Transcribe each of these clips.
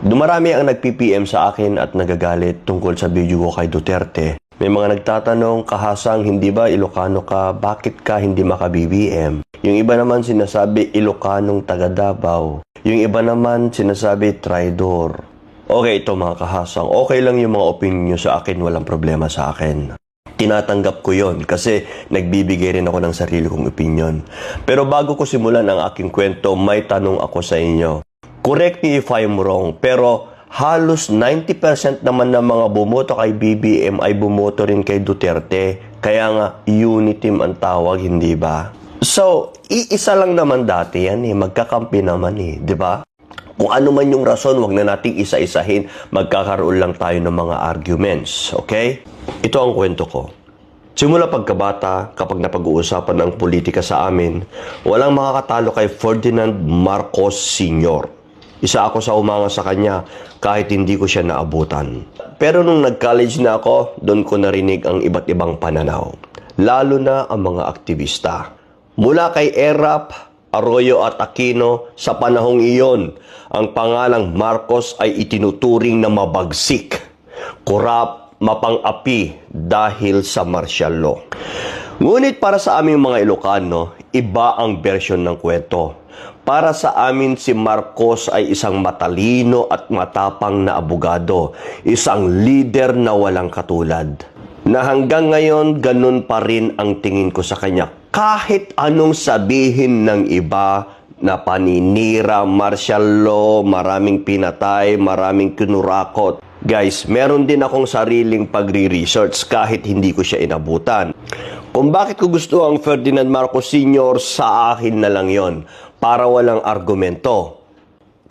Dumarami ang nag-PPM sa akin at nagagalit tungkol sa video ko kay Duterte. May mga nagtatanong, kahasang hindi ba Ilocano ka, bakit ka hindi maka-BBM? Yung iba naman sinasabi Ilocanong taga Davao. Yung iba naman sinasabi traidor. Okay, ito mga kahasang, okay lang yung mga opinion nyo sa akin, walang problema sa akin. Tinatanggap ko yon kasi nagbibigay rin ako ng sarili kong opinion. Pero bago ko simulan ang aking kwento, may tanong ako sa inyo. Correct me if I'm wrong, pero halos 90% naman ng mga bumoto kay BBM ay bumoto rin kay Duterte. Kaya nga, uniteam ang tawag, hindi ba? So, iisa lang naman dati yan magkakampi naman di ba? Kung ano man yung rason, wag na nating isa-isahin, magkakaroon lang tayo ng mga arguments, okay? Ito ang kwento ko. Simula pagkabata, kapag napag-uusapan ng politika sa amin, walang makakatalo kay Ferdinand Marcos Sr. Isa ako sa umanga sa kanya kahit hindi ko siya naabutan. Pero nung nag-college na ako, doon ko narinig ang iba't ibang pananaw. Lalo na ang mga aktivista. Mula kay Erap, Arroyo at Aquino, sa panahong iyon, ang pangalang Marcos ay itinuturing na mabagsik, korap, mapang-api dahil sa martial law. Ngunit para sa aming mga Ilocano, iba ang version ng kwento. Para sa amin, si Marcos ay isang matalino at matapang na abogado, isang leader na walang katulad. Na hanggang ngayon, ganun pa rin ang tingin ko sa kanya. Kahit anong sabihin ng iba na paninira, martial law, maraming pinatay, maraming kinurakot. Guys, meron din akong sariling pagre-research kahit hindi ko siya inabutan. Kung bakit ko gusto ang Ferdinand Marcos Sr., sa akin na lang yon, para walang argumento.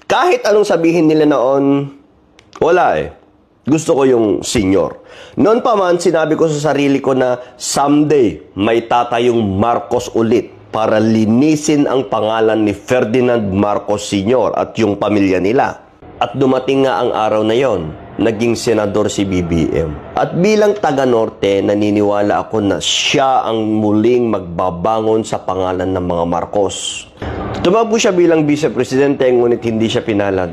Kahit anong sabihin nila noon, wala Gusto ko yung senior. Noon pa man, sinabi ko sa sarili ko na someday may tatayong Marcos ulit para linisin ang pangalan ni Ferdinand Marcos Sr. at yung pamilya nila. At dumating nga ang araw na yon, naging senador si BBM. At bilang taga-Norte, naniniwala ako na siya ang muling magbabangon sa pangalan ng mga Marcos. Tumakbo siya bilang vice-presidente, ngunit hindi siya pinalad.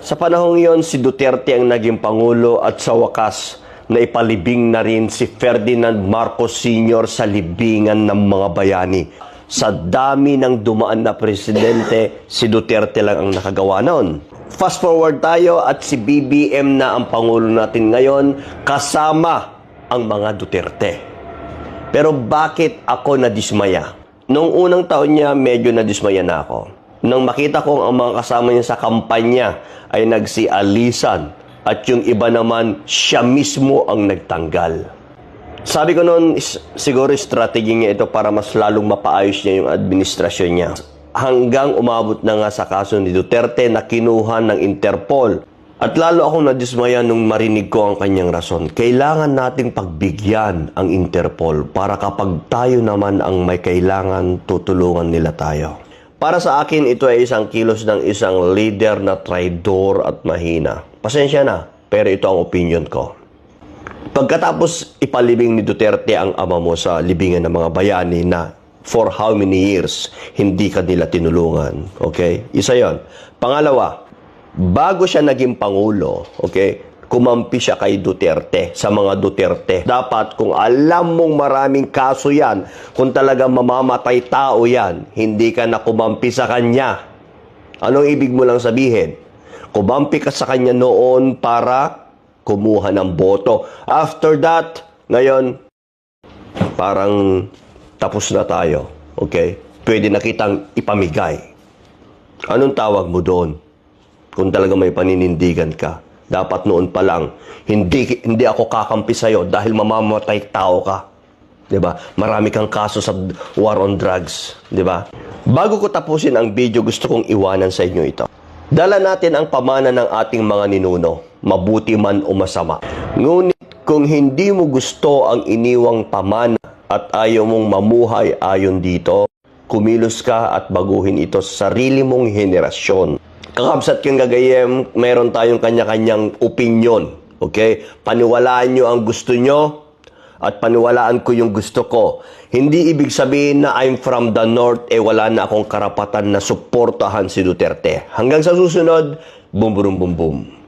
Sa panahong iyon, si Duterte ang naging pangulo at sa wakas, naipalibing na rin si Ferdinand Marcos Sr. sa libingan ng mga bayani. Sa dami ng dumaan na presidente, si Duterte lang ang nakagawa noon. Fast forward tayo at si BBM na ang pangulo natin ngayon kasama ang mga Duterte. Pero bakit ako nadismaya? Noong unang taon niya, medyo nadismaya na ako. Nang makita kong ang mga kasama niya sa kampanya ay nagsialisan at yung iba naman, siya mismo ang nagtanggal. Sabi ko noon, siguro strategy niya ito para mas lalong mapaayos niya yung administrasyon niya. Hanggang umabot na nga sa kaso ni Duterte na kinuha ng Interpol. At lalo akong nadismaya nung marinig ko ang kanyang rason. Kailangan nating pagbigyan ang Interpol para kapag tayo naman ang may kailangan, tutulungan nila tayo. Para sa akin, ito ay isang kilos ng isang leader na traidor at mahina. Pasensya na, pero ito ang opinion ko. Pagkatapos ipalibing ni Duterte ang ama mo sa libingan ng mga bayani na for how many years hindi ka nila tinulungan. Okay? Isa yon. Pangalawa, bago siya naging pangulo, okay, kumampi siya kay Duterte, sa mga Duterte. Dapat kung alam mong maraming kaso yan, kung talagang mamamatay tao yan, hindi ka na kumampi sa kanya. Anong ibig mo lang sabihin? Kumampi ka sa kanya noon para kumuha ng boto. After that, ngayon, parang tapos na tayo. Okay? Pwede na kitang ipamigay. Anong tawag mo doon? Kung talaga may paninindigan ka. Dapat noon pa lang, hindi ako kakampi sa'yo dahil mamamatay tao ka. Diba? Marami kang kaso sa war on drugs. Diba? Bago ko tapusin ang video, gusto kong iwanan sa inyo ito. Dala natin ang pamana ng ating mga ninuno, mabuti man o masama. Ngunit kung hindi mo gusto ang iniwang pamana at ayaw mong mamuhay ayon dito, kumilos ka at baguhin ito sa sarili mong henerasyon. Kakabsat kang gagayem, mayroon tayong kanya-kanyang opinion. Okay? Paniwalaan nyo ang gusto nyo at paniwalaan ko yung gusto ko. Hindi ibig sabihin na I'm from the North, wala na akong karapatan na suportahan si Duterte. Hanggang sa susunod, Boom, boom, boom, boom.